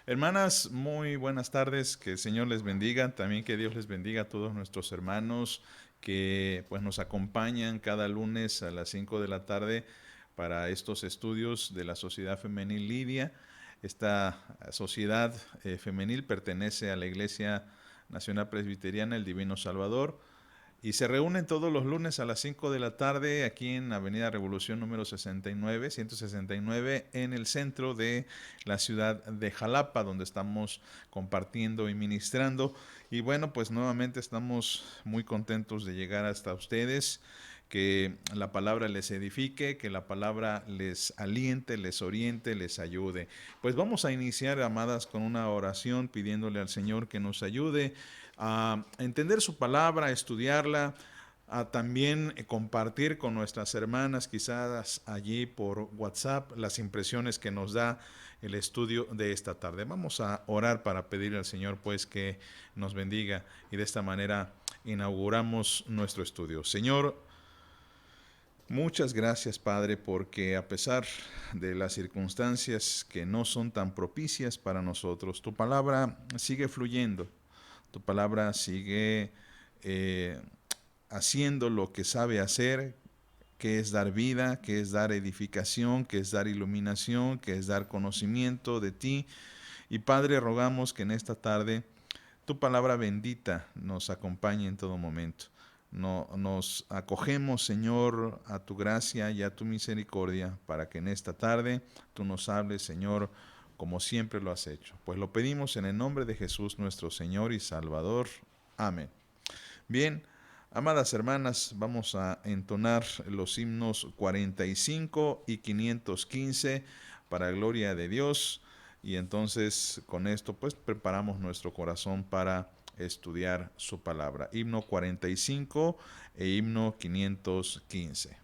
Hermanas, muy buenas tardes, que el Señor les bendiga, también que Dios les bendiga a todos nuestros hermanos que pues nos acompañan cada lunes a las 5 de la tarde para estos estudios de la Sociedad Femenil Lidia. Esta sociedad femenil pertenece a la Iglesia Nacional Presbiteriana El Divino Salvador. Y se reúnen todos los lunes a las 5 de la tarde aquí en Avenida Revolución número 69, 169, en el centro de la ciudad de Jalapa, donde estamos compartiendo y ministrando. Y bueno, pues nuevamente estamos muy contentos de llegar hasta ustedes, que la palabra les edifique, que la palabra les aliente, les oriente, les ayude. Pues vamos a iniciar, amadas, con una oración pidiéndole al Señor que nos ayude a entender su palabra, a estudiarla, a también compartir con nuestras hermanas, quizás allí por WhatsApp, las impresiones que nos da el estudio de esta tarde. Vamos a orar para pedirle al Señor pues que nos bendiga y de esta manera inauguramos nuestro estudio. Señor, muchas gracias, Padre, porque a pesar de las circunstancias que no son tan propicias para nosotros, tu palabra sigue fluyendo. Tu palabra sigue eh, haciendo lo que sabe hacer, que es dar vida, que es dar edificación, que es dar iluminación, que es dar conocimiento de ti. Y Padre, rogamos que en esta tarde tu palabra bendita nos acompañe en todo momento. No, nos acogemos, Señor, a tu gracia y a tu misericordia para que en esta tarde tú nos hables, Señor, como siempre lo has hecho. Pues lo pedimos en el nombre de Jesús, nuestro Señor y Salvador. Amén. Bien, amadas hermanas, vamos a entonar los himnos 45 y 515 para gloria de Dios. Y entonces con esto pues preparamos nuestro corazón para estudiar su palabra. Himno 45 e himno 515.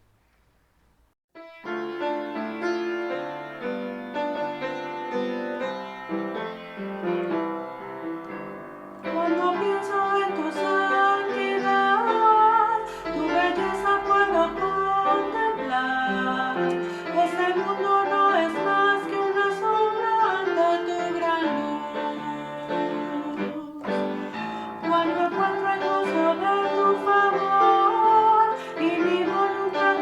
Cuando pienso en tu santidad, tu belleza puedo contemplar. Este mundo no es más que una sombra ante tu gran luz. Cuando encuentro el gozo de tu favor y mi voluntad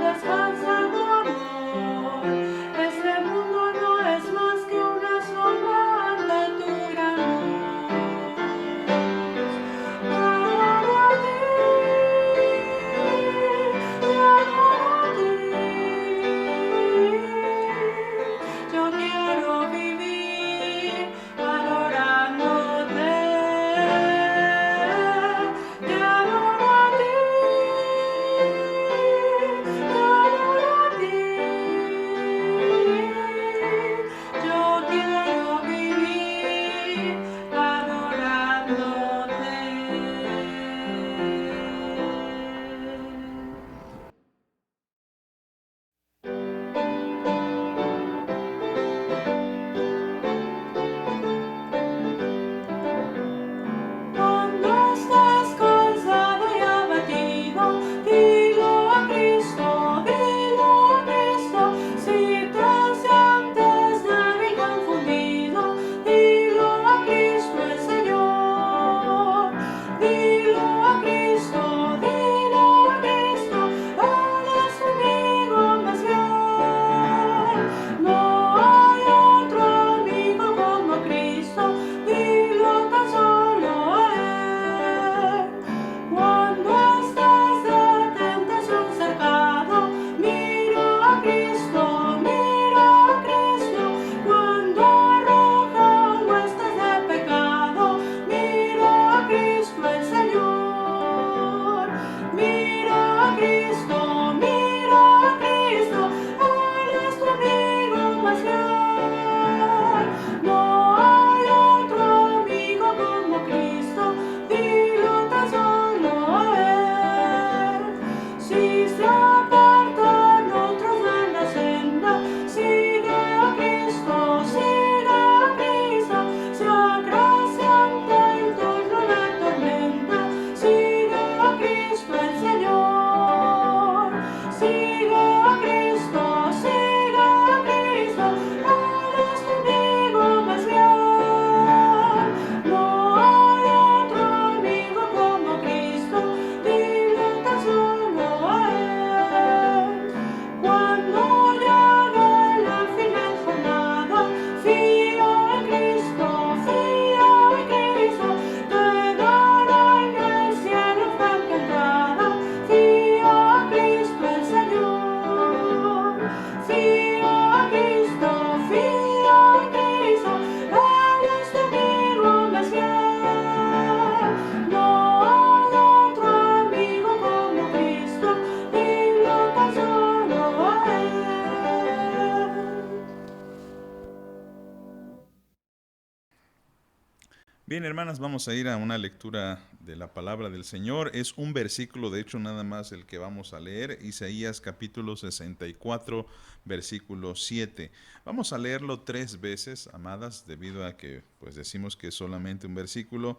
Bien, hermanas, vamos a ir a una lectura de la palabra del Señor. Es un versículo, de hecho, nada más el que vamos a leer, Isaías capítulo 64, versículo 7. Vamos a leerlo 3 veces, amadas, debido a que pues decimos que es solamente un versículo,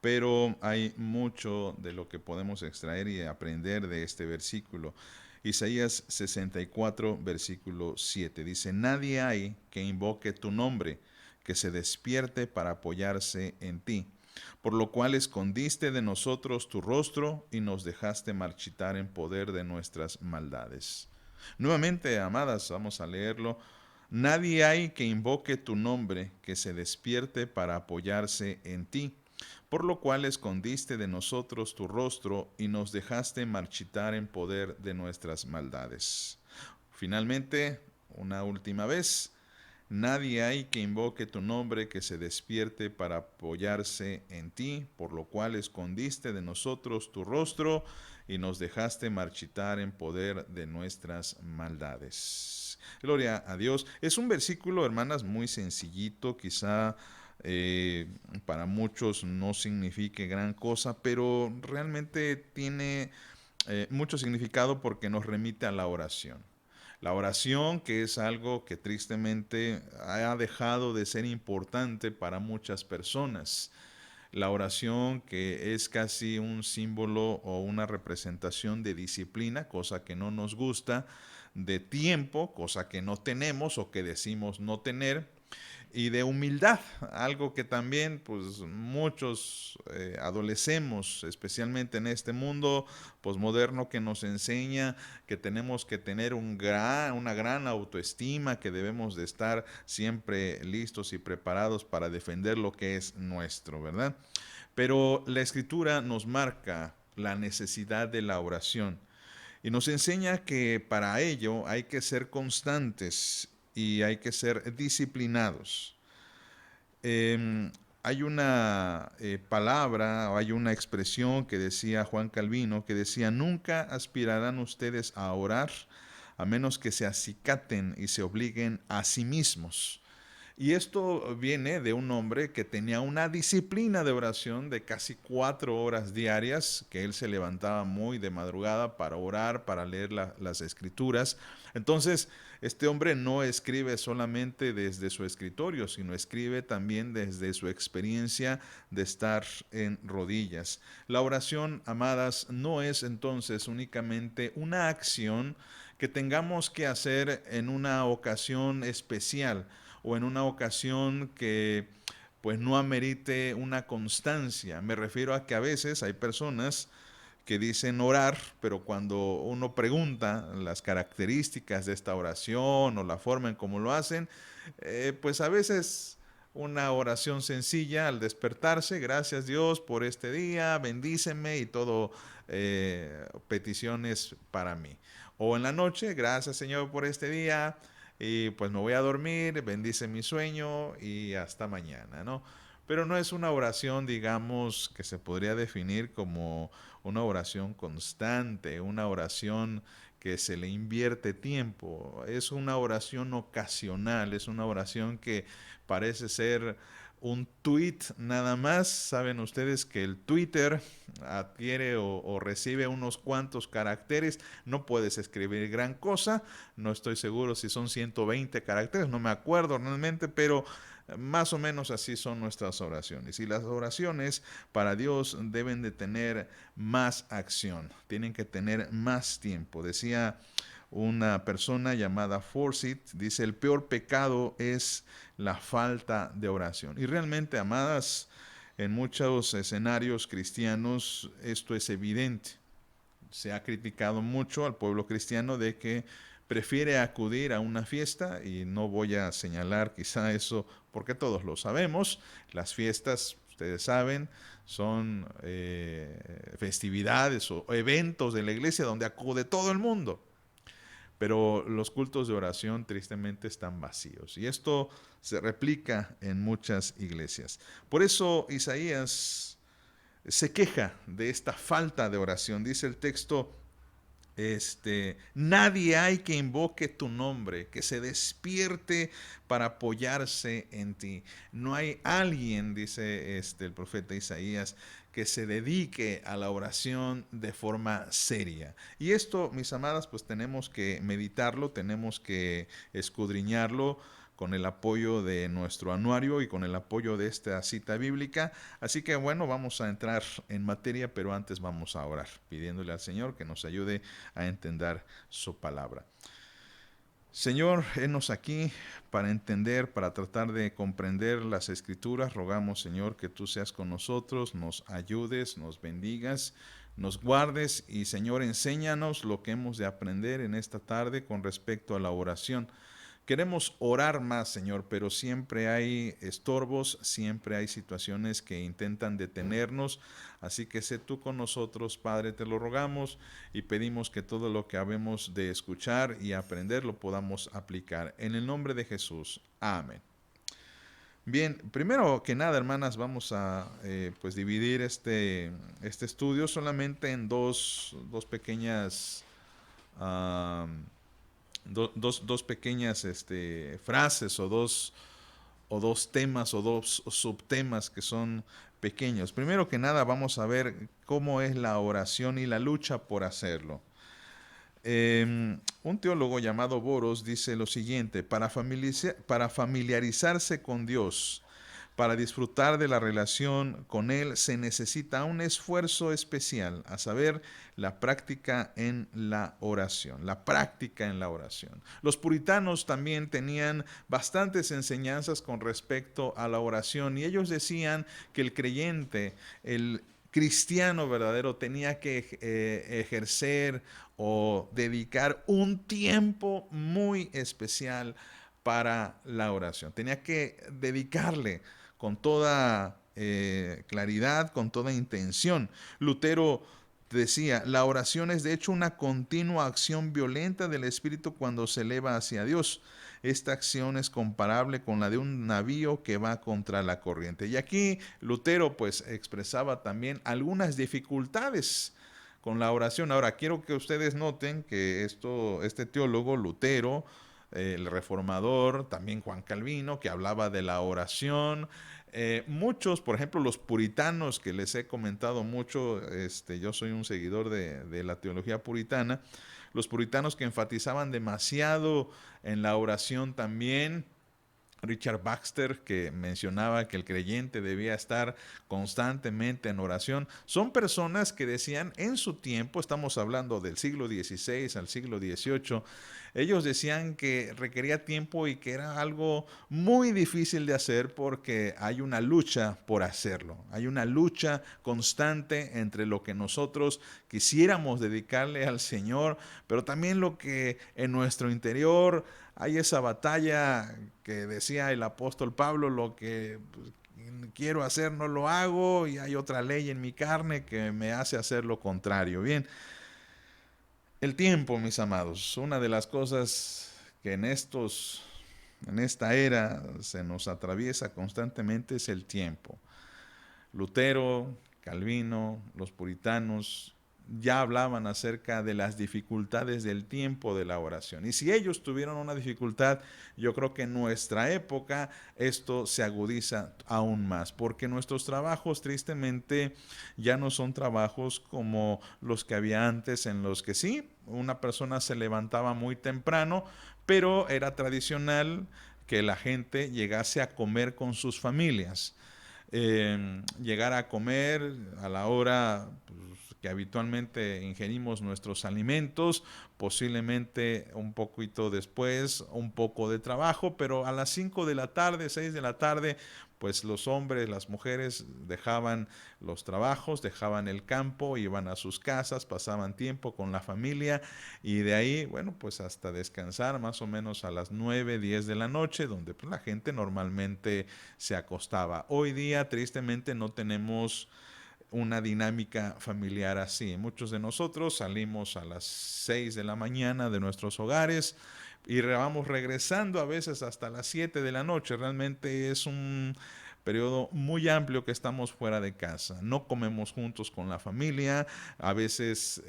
pero hay mucho de lo que podemos extraer y aprender de este versículo. Isaías 64, versículo 7 dice: Nadie hay que invoque tu nombre, que se despierte para apoyarse en ti, por lo cual escondiste de nosotros tu rostro y nos dejaste marchitar en poder de nuestras maldades. Nuevamente, amadas, vamos a leerlo. Nadie hay que invoque tu nombre, que se despierte para apoyarse en ti, por lo cual escondiste de nosotros tu rostro y nos dejaste marchitar en poder de nuestras maldades. Finalmente, una última vez, nadie hay que invoque tu nombre, que se despierte para apoyarse en ti, por lo cual escondiste de nosotros tu rostro y nos dejaste marchitar en poder de nuestras maldades. Gloria a Dios. Es un versículo, hermanas, muy sencillito, quizá para muchos no signifique gran cosa, pero realmente tiene mucho significado porque nos remite a la oración. La oración, que es algo que tristemente ha dejado de ser importante para muchas personas. La oración, que es casi un símbolo o una representación de disciplina, cosa que no nos gusta, de tiempo, cosa que no tenemos o que decimos no tener, y de humildad, algo que también pues muchos adolecemos, especialmente en este mundo posmoderno que nos enseña que tenemos que tener una gran autoestima, que debemos de estar siempre listos y preparados para defender lo que es nuestro, ¿verdad? Pero la Escritura nos marca la necesidad de la oración y nos enseña que para ello hay que ser constantes y hay que ser disciplinados. Hay una palabra o hay una expresión que decía Juan Calvino, que decía: nunca aspirarán ustedes a orar a menos que se acicaten y se obliguen a sí mismos. Y esto viene de un hombre que tenía una disciplina de oración de casi 4 horas diarias, que él se levantaba muy de madrugada para orar, para leer las escrituras. Entonces, este hombre no escribe solamente desde su escritorio, sino escribe también desde su experiencia de estar en rodillas. La oración, amadas, no es entonces únicamente una acción que tengamos que hacer en una ocasión especial o en una ocasión que pues no amerite una constancia. Me refiero a que a veces hay personas que dicen orar, pero cuando uno pregunta las características de esta oración o la forma en cómo lo hacen, pues a veces una oración sencilla al despertarse: gracias Dios por este día, bendíceme y todo, peticiones para mí. O en la noche: gracias Señor por este día, y pues me voy a dormir, bendice mi sueño y hasta mañana, ¿no? Pero no es una oración, digamos, que se podría definir como una oración constante, una oración que se le invierte tiempo. Es una oración ocasional, es una oración que parece ser un tweet nada más. Saben ustedes que el Twitter adquiere o recibe unos cuantos caracteres, no puedes escribir gran cosa, no estoy seguro si son 120 caracteres, no me acuerdo realmente, pero más o menos así son nuestras oraciones. Y las oraciones para Dios deben de tener más acción, tienen que tener más tiempo. Decía una persona llamada Forsyth, dice: el peor pecado es la falta de oración. Y realmente, amadas, en muchos escenarios cristianos esto es evidente. Se ha criticado mucho al pueblo cristiano de que prefiere acudir a una fiesta, y no voy a señalar quizá eso porque todos lo sabemos. Las fiestas, ustedes saben, son festividades o eventos de la iglesia donde acude todo el mundo, pero los cultos de oración tristemente están vacíos, y esto se replica en muchas iglesias. Por eso Isaías se queja de esta falta de oración. Dice el texto: Nadie hay que invoque tu nombre, que se despierte para apoyarse en ti. No hay alguien, dice el profeta Isaías, que se dedique a la oración de forma seria. Y esto, mis amadas, pues tenemos que meditarlo, tenemos que escudriñarlo con el apoyo de nuestro anuario y con el apoyo de esta cita bíblica. Así que bueno, vamos a entrar en materia, pero antes vamos a orar, pidiéndole al Señor que nos ayude a entender su palabra. Señor, henos aquí para entender, para tratar de comprender las Escrituras. Rogamos, Señor, que tú seas con nosotros, nos ayudes, nos bendigas, nos guardes y, Señor, enséñanos lo que hemos de aprender en esta tarde con respecto a la oración. Queremos orar más, Señor, pero siempre hay estorbos, siempre hay situaciones que intentan detenernos. Así que sé tú con nosotros, Padre, te lo rogamos y pedimos que todo lo que habemos de escuchar y aprender lo podamos aplicar. En el nombre de Jesús. Amén. Bien, primero que nada, hermanas, vamos a pues dividir este estudio solamente en dos pequeñas... dos pequeñas frases o dos temas o dos subtemas que son pequeños. Primero que nada vamos a ver cómo es la oración y la lucha por hacerlo. Un teólogo llamado Boros dice lo siguiente: para familiarizarse con Dios, para disfrutar de la relación con Él, se necesita un esfuerzo especial, a saber, la práctica en la oración. La práctica en la oración. Los puritanos también tenían bastantes enseñanzas con respecto a la oración y ellos decían que el creyente, el cristiano verdadero, tenía que ejercer o dedicar un tiempo muy especial para la oración. Tenía que dedicarle con toda claridad, con toda intención. Lutero decía, la oración es de hecho una continua acción violenta del espíritu cuando se eleva hacia Dios. Esta acción es comparable con la de un navío que va contra la corriente. Y aquí Lutero pues expresaba también algunas dificultades con la oración. Ahora, quiero que ustedes noten que este teólogo Lutero, el reformador, también Juan Calvino, que hablaba de la oración. Muchos, por ejemplo, los puritanos, que les he comentado mucho, yo soy un seguidor de la teología puritana, los puritanos que enfatizaban demasiado en la oración también. Richard Baxter, que mencionaba que el creyente debía estar constantemente en oración, son personas que decían en su tiempo, estamos hablando del siglo XVI al siglo XVIII, ellos decían que requería tiempo y que era algo muy difícil de hacer porque hay una lucha por hacerlo, hay una lucha constante entre lo que nosotros quisiéramos dedicarle al Señor, pero también lo que en nuestro interior hay esa batalla que decía el apóstol Pablo, lo que pues, quiero hacer no lo hago y hay otra ley en mi carne que me hace hacer lo contrario. Bien, el tiempo, mis amados, una de las cosas que en esta era se nos atraviesa constantemente es el tiempo. Lutero, Calvino, los puritanos ya hablaban acerca de las dificultades del tiempo de la oración. Y si ellos tuvieron una dificultad, yo creo que en nuestra época esto se agudiza aún más, porque nuestros trabajos tristemente ya no son trabajos como los que había antes, en los que sí, una persona se levantaba muy temprano, pero era tradicional que la gente llegase a comer con sus familias. Llegar a comer a la hora pues, que habitualmente ingerimos nuestros alimentos, posiblemente un poquito después, un poco de trabajo, pero a las 5 de la tarde, 6 de la tarde, pues los hombres, las mujeres dejaban los trabajos, dejaban el campo, iban a sus casas, pasaban tiempo con la familia y de ahí, bueno, pues hasta descansar más o menos a las 9, 10 de la noche, donde pues, la gente normalmente se acostaba. Hoy día, tristemente, no tenemos una dinámica familiar así. Muchos de nosotros salimos a las 6 de la mañana de nuestros hogares y vamos regresando a veces hasta las 7 de la noche. Realmente es un periodo muy amplio que estamos fuera de casa. No comemos juntos con la familia, a veces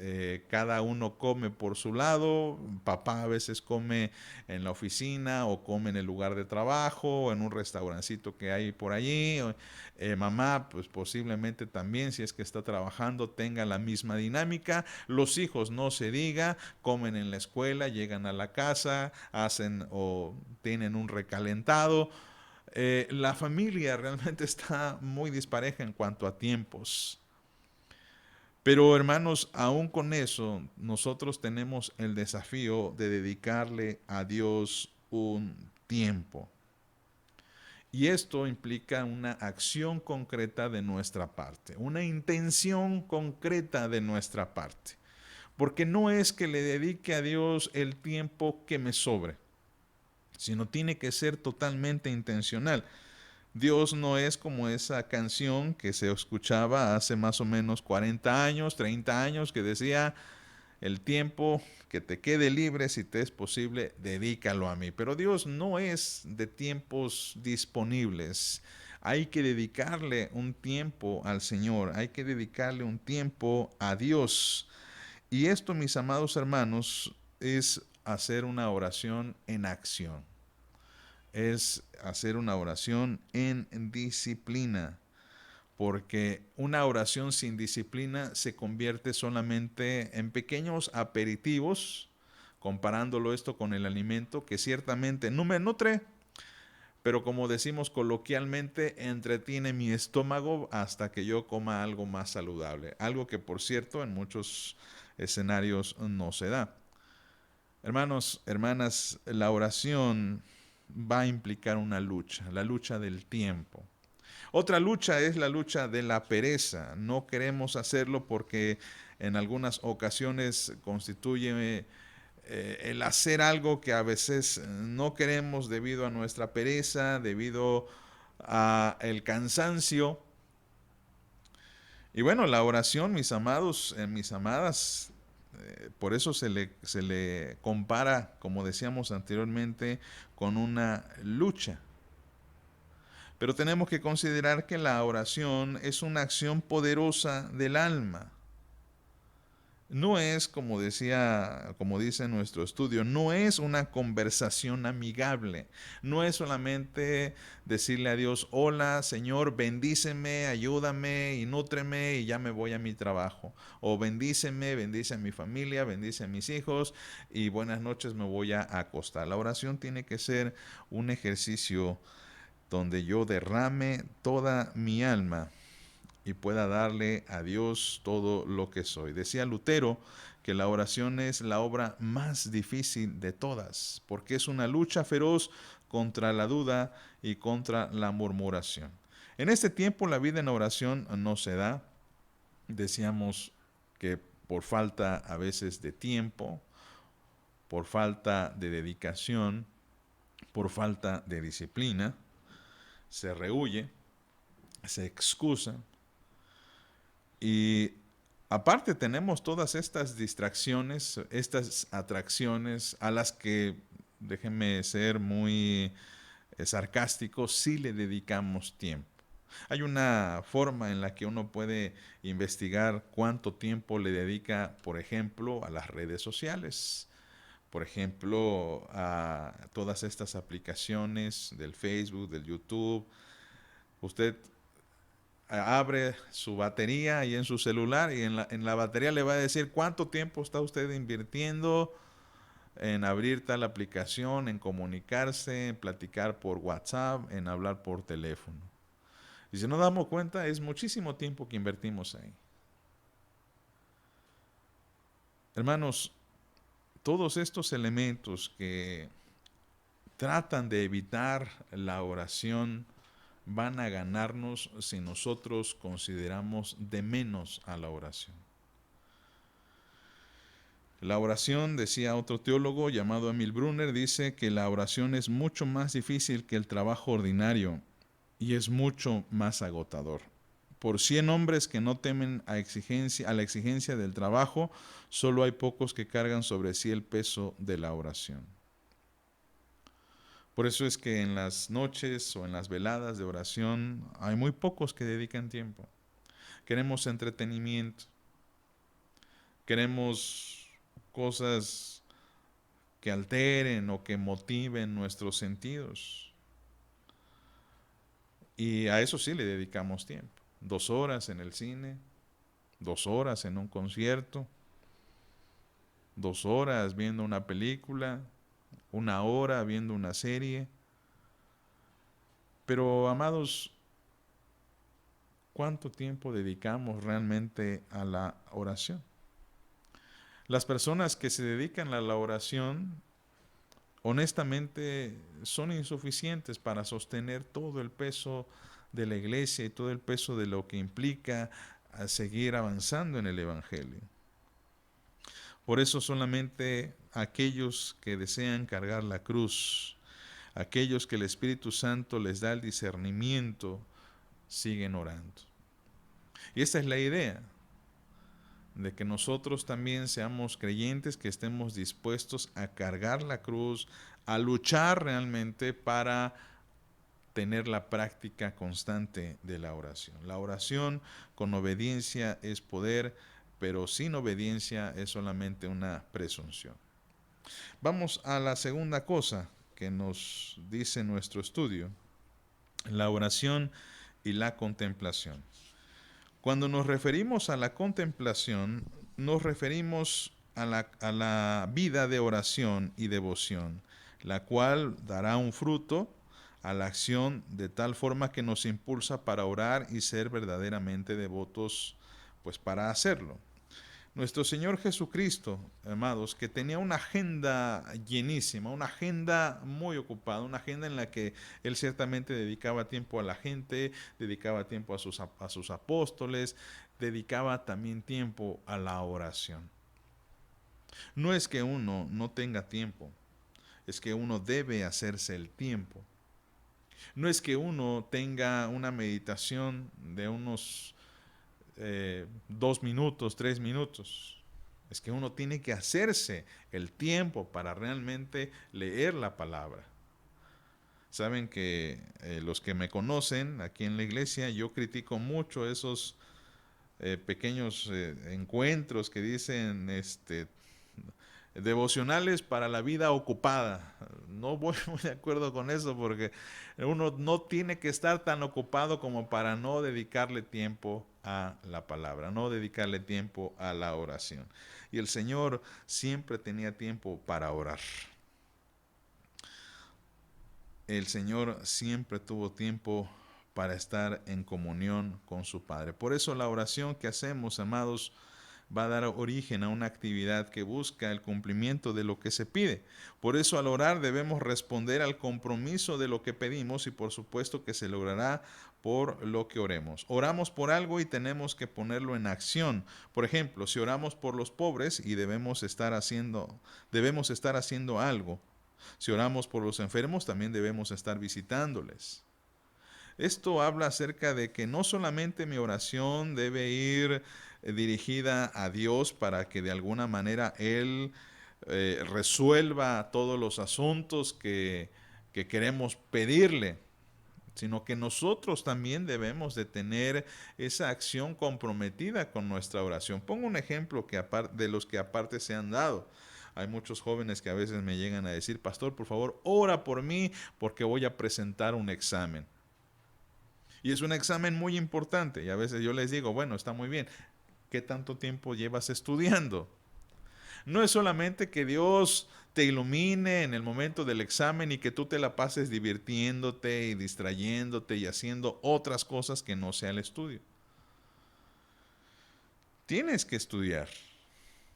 cada uno come por su lado, papá a veces come en la oficina o come en el lugar de trabajo o en un restaurancito que hay por allí. Mamá, pues posiblemente también, si es que está trabajando, tenga la misma dinámica. Los hijos, no se diga, comen en la escuela, llegan a la casa, hacen o tienen un recalentado. La familia realmente está muy dispareja en cuanto a tiempos. Pero hermanos, aún con eso, nosotros tenemos el desafío de dedicarle a Dios un tiempo. Y esto implica una acción concreta de nuestra parte, una intención concreta de nuestra parte. Porque no es que le dedique a Dios el tiempo que me sobre, sino tiene que ser totalmente intencional. Dios no es como esa canción que se escuchaba hace más o menos 40 años, 30 años, que decía, el tiempo que te quede libre, si te es posible, dedícalo a mí. Pero Dios no es de tiempos disponibles. Hay que dedicarle un tiempo al Señor, hay que dedicarle un tiempo a Dios. Y esto, mis amados hermanos, es hacer una oración en acción. Es hacer una oración en disciplina, porque una oración sin disciplina se convierte solamente en pequeños aperitivos, comparándolo esto con el alimento que ciertamente no me nutre, pero como decimos coloquialmente, entretiene mi estómago hasta que yo coma algo más saludable, algo que por cierto en muchos escenarios no se da. Hermanos, hermanas, la oración va a implicar una lucha, la lucha del tiempo. Otra lucha es la lucha de la pereza. No queremos hacerlo porque en algunas ocasiones constituye el hacer algo que a veces no queremos debido a nuestra pereza, debido a el cansancio. Y bueno, la oración, mis amados, mis amadas, por eso se le compara, como decíamos anteriormente, con una lucha. Pero tenemos que considerar que la oración es una acción poderosa del alma. No es, como decía, como dice nuestro estudio, no es una conversación amigable. No es solamente decirle a Dios, hola Señor, bendíceme, ayúdame y nútreme y ya me voy a mi trabajo. O bendíceme, bendice a mi familia, bendice a mis hijos y buenas noches, me voy a acostar. La oración tiene que ser un ejercicio donde yo derrame toda mi alma y pueda darle a Dios todo lo que soy. Decía Lutero que la oración es la obra más difícil de todas, porque es una lucha feroz contra la duda y contra la murmuración. En este tiempo la vida en oración no se da. Decíamos que por falta a veces de tiempo, por falta de dedicación, por falta de disciplina, se rehúye, se excusa. Y aparte tenemos todas estas distracciones, estas atracciones a las que, déjenme ser muy sarcástico, sí le dedicamos tiempo. Hay una forma en la que uno puede investigar cuánto tiempo le dedica, por ejemplo, a las redes sociales. Por ejemplo, a todas estas aplicaciones del Facebook, del YouTube. Usted abre su batería ahí en su celular y en la batería le va a decir cuánto tiempo está usted invirtiendo en abrir tal aplicación, en comunicarse, en platicar por WhatsApp, en hablar por teléfono. Y si nos damos cuenta, es muchísimo tiempo que invertimos ahí. Hermanos, todos estos elementos que tratan de evitar la oración van a ganarnos si nosotros consideramos de menos a la oración. La oración, decía otro teólogo llamado Emil Brunner, dice que la oración es mucho más difícil que el trabajo ordinario y es mucho más agotador. Por 100 hombres que no temen a la exigencia del trabajo, solo hay pocos que cargan sobre sí el peso de la oración. Por eso es que en las noches o en las veladas de oración hay muy pocos que dedican tiempo. Queremos entretenimiento, queremos cosas que alteren o que motiven nuestros sentidos. Y a eso sí le dedicamos tiempo. 2 horas en el cine, 2 horas en un concierto, 2 horas viendo una película, 1 hora viendo una serie. Pero, amados, ¿cuánto tiempo dedicamos realmente a la oración? Las personas que se dedican a la oración, honestamente, son insuficientes para sostener todo el peso de la iglesia y todo el peso de lo que implica a seguir avanzando en el Evangelio. Por eso solamente aquellos que desean cargar la cruz, aquellos que el Espíritu Santo les da el discernimiento, siguen orando. Y esta es la idea, de que nosotros también seamos creyentes, que estemos dispuestos a cargar la cruz, a luchar realmente para tener la práctica constante de la oración. La oración con obediencia es poder, pero sin obediencia es solamente una presunción. Vamos a la segunda cosa que nos dice nuestro estudio, la oración y la contemplación. Cuando nos referimos a la contemplación, nos referimos a la vida de oración y devoción, la cual dará un fruto a la acción de tal forma que nos impulsa para orar y ser verdaderamente devotos, pues para hacerlo. Nuestro Señor Jesucristo, amados, que tenía una agenda llenísima, una agenda muy ocupada, una agenda en la que Él ciertamente dedicaba tiempo a la gente, dedicaba tiempo a sus apóstoles, dedicaba también tiempo a la oración. No es que uno no tenga tiempo, es que uno debe hacerse el tiempo. No es que uno tenga una meditación de unos 2 minutos, 3 minutos. Es que uno tiene que hacerse el tiempo para realmente leer la palabra. Saben que los que me conocen aquí en la iglesia, yo critico mucho esos pequeños encuentros que dicen devocionales para la vida ocupada. No voy muy de acuerdo con eso, porque uno no tiene que estar tan ocupado como para no dedicarle tiempo a la palabra, no dedicarle tiempo a la oración. Y el Señor siempre tenía tiempo para orar. El Señor siempre tuvo tiempo para estar en comunión con su Padre. Por eso la oración que hacemos, amados, va a dar origen a una actividad que busca el cumplimiento de lo que se pide. Por eso al orar debemos responder al compromiso de lo que pedimos, y por supuesto que se logrará por lo que oremos. Oramos por algo y tenemos que ponerlo en acción. Por ejemplo, si oramos por los pobres, y debemos estar haciendo algo. Si oramos por los enfermos, también debemos estar visitándoles. Esto habla acerca de que no solamente mi oración debe ir dirigida a Dios para que de alguna manera Él resuelva todos los asuntos que queremos pedirle, sino que nosotros también debemos de tener esa acción comprometida con nuestra oración. Pongo un ejemplo de los que aparte se han dado. Hay muchos jóvenes que a veces me llegan a decir: pastor, por favor, ora por mí porque voy a presentar un examen. Y es un examen muy importante. Y a veces yo les digo: bueno, está muy bien. ¿Qué tanto tiempo llevas estudiando? No es solamente que Dios te ilumine en el momento del examen y que tú te la pases divirtiéndote y distrayéndote y haciendo otras cosas que no sea el estudio. Tienes que estudiar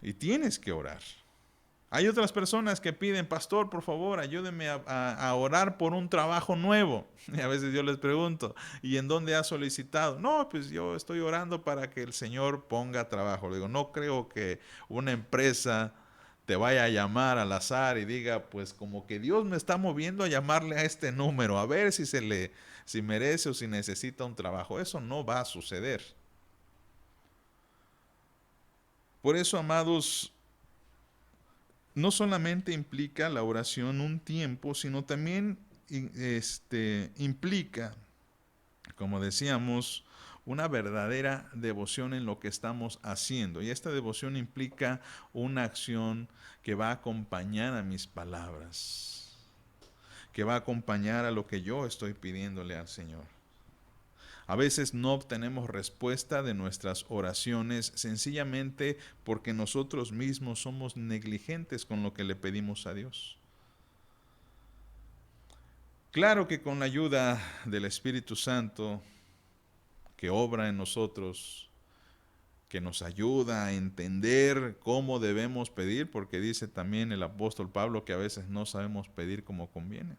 y tienes que orar. Hay otras personas que piden: pastor, por favor, ayúdeme a orar por un trabajo nuevo. Y a veces yo les pregunto: ¿y en dónde has solicitado? No, pues yo estoy orando para que el Señor ponga trabajo. Le digo: no creo que una empresa te vaya a llamar al azar y diga: pues como que Dios me está moviendo a llamarle a este número, a ver si merece o si necesita un trabajo. Eso no va a suceder. Por eso, amados, no solamente implica la oración un tiempo, sino también implica, como decíamos, una verdadera devoción en lo que estamos haciendo. Y esta devoción implica una acción que va a acompañar a mis palabras, que va a acompañar a lo que yo estoy pidiéndole al Señor. A veces no obtenemos respuesta de nuestras oraciones sencillamente porque nosotros mismos somos negligentes con lo que le pedimos a Dios. Claro que con la ayuda del Espíritu Santo que obra en nosotros, que nos ayuda a entender cómo debemos pedir, porque dice también el apóstol Pablo que a veces no sabemos pedir como conviene.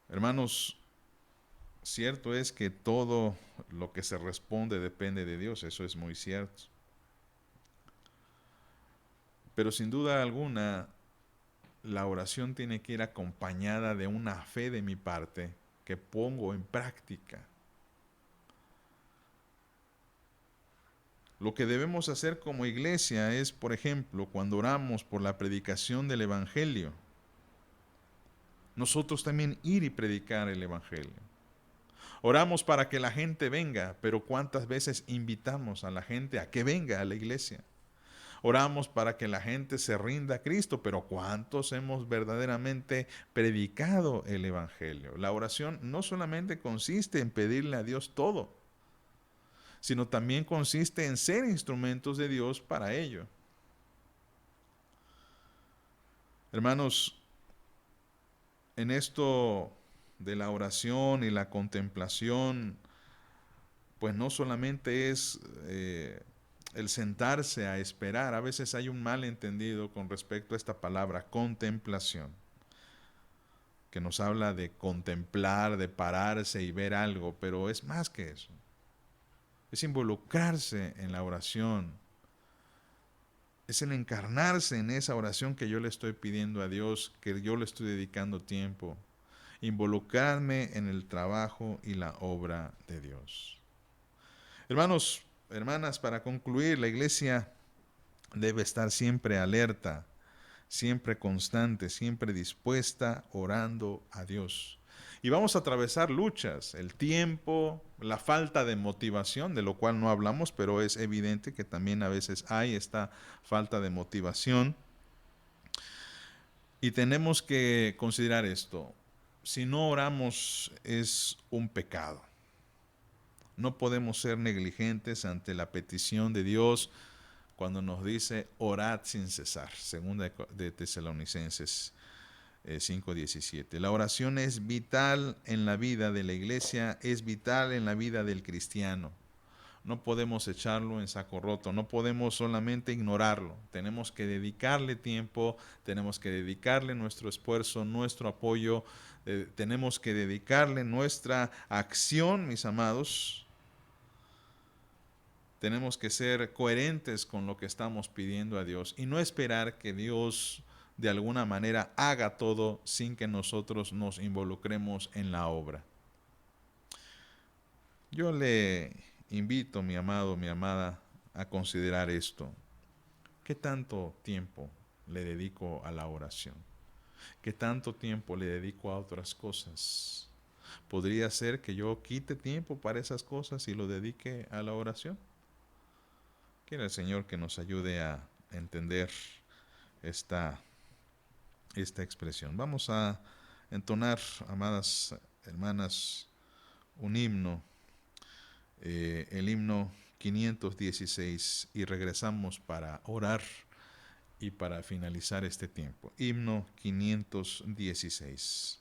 Hermanos, cierto es que todo lo que se responde depende de Dios, eso es muy cierto. Pero sin duda alguna, la oración tiene que ir acompañada de una fe de mi parte que pongo en práctica. Lo que debemos hacer como iglesia es, por ejemplo, cuando oramos por la predicación del Evangelio, nosotros también ir y predicar el Evangelio. Oramos para que la gente venga, pero ¿cuántas veces invitamos a la gente a que venga a la iglesia? Oramos para que la gente se rinda a Cristo, pero ¿cuántos hemos verdaderamente predicado el Evangelio? La oración no solamente consiste en pedirle a Dios todo, sino también consiste en ser instrumentos de Dios para ello. Hermanos, en esto de la oración y la contemplación, pues no solamente es el sentarse a esperar. A veces hay un malentendido con respecto a esta palabra, contemplación, que nos habla de contemplar, de pararse y ver algo, pero es más que eso. Es involucrarse en la oración. Es el encarnarse en esa oración que yo le estoy pidiendo a Dios, que yo le estoy dedicando tiempo. Involucrarme en el trabajo y la obra de Dios. Hermanos, hermanas, para concluir, la iglesia debe estar siempre alerta, siempre constante, siempre dispuesta, orando a Dios. Y vamos a atravesar luchas, el tiempo, la falta de motivación, de lo cual no hablamos, pero es evidente que también a veces hay esta falta de motivación. Y tenemos que considerar esto. Si no oramos es un pecado. No podemos ser negligentes ante la petición de Dios cuando nos dice orad sin cesar. Segunda de Tesalonicenses 5:17. La oración es vital en la vida de la iglesia, es vital en la vida del cristiano. No podemos echarlo en saco roto, no podemos solamente ignorarlo. Tenemos que dedicarle tiempo, tenemos que dedicarle nuestro esfuerzo, nuestro apoyo, tenemos que dedicarle nuestra acción, mis amados. Tenemos que ser coherentes con lo que estamos pidiendo a Dios y no esperar que Dios de alguna manera haga todo sin que nosotros nos involucremos en la obra. Yo le invito, mi amado, mi amada, a considerar esto. ¿Qué tanto tiempo le dedico a la oración? ¿Qué tanto tiempo le dedico a otras cosas? ¿Podría ser que yo quite tiempo para esas cosas y lo dedique a la oración? Quiera el Señor que nos ayude a entender esta expresión. Vamos a entonar, amadas hermanas, un himno, el himno 516, y regresamos para orar y para finalizar este tiempo. Himno 516.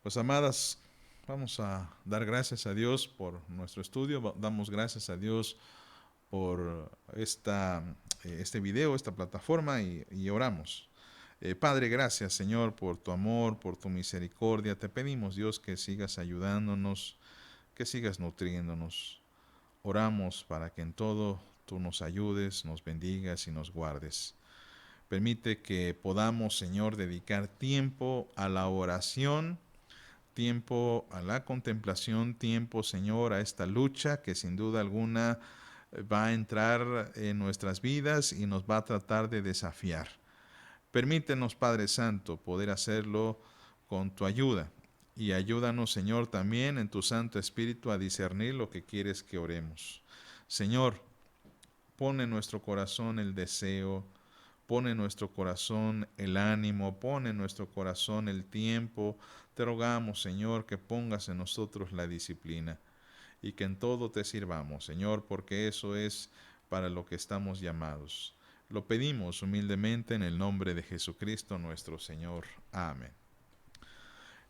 Pues amadas, vamos a dar gracias a Dios por nuestro estudio, damos gracias a Dios por este video, esta plataforma y oramos. Padre, gracias Señor por tu amor, por tu misericordia. Te pedimos Dios que sigas ayudándonos, que sigas nutriéndonos. Oramos para que en todo tú nos ayudes, nos bendigas y nos guardes. Permite que podamos, Señor, dedicar tiempo a la oración, tiempo a la contemplación, tiempo, Señor, a esta lucha que sin duda alguna va a entrar en nuestras vidas y nos va a tratar de desafiar. Permítenos, Padre Santo, poder hacerlo con tu ayuda. Y ayúdanos, Señor, también en tu Santo Espíritu a discernir lo que quieres que oremos. Señor, pone en nuestro corazón el deseo, pone en nuestro corazón el ánimo, pone en nuestro corazón el tiempo. Te rogamos, Señor, que pongas en nosotros la disciplina y que en todo te sirvamos, Señor, porque eso es para lo que estamos llamados. Lo pedimos humildemente en el nombre de Jesucristo nuestro Señor. Amén.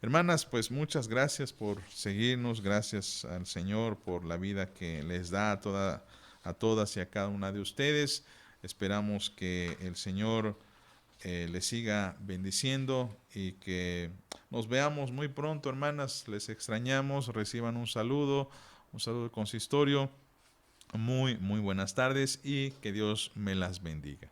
Hermanas, pues muchas gracias por seguirnos, gracias al Señor por la vida que les da a todas y a cada una de ustedes. Esperamos que el Señor les siga bendiciendo y que nos veamos muy pronto, hermanas. Les extrañamos, reciban un saludo del consistorio. Muy buenas tardes y que Dios me las bendiga.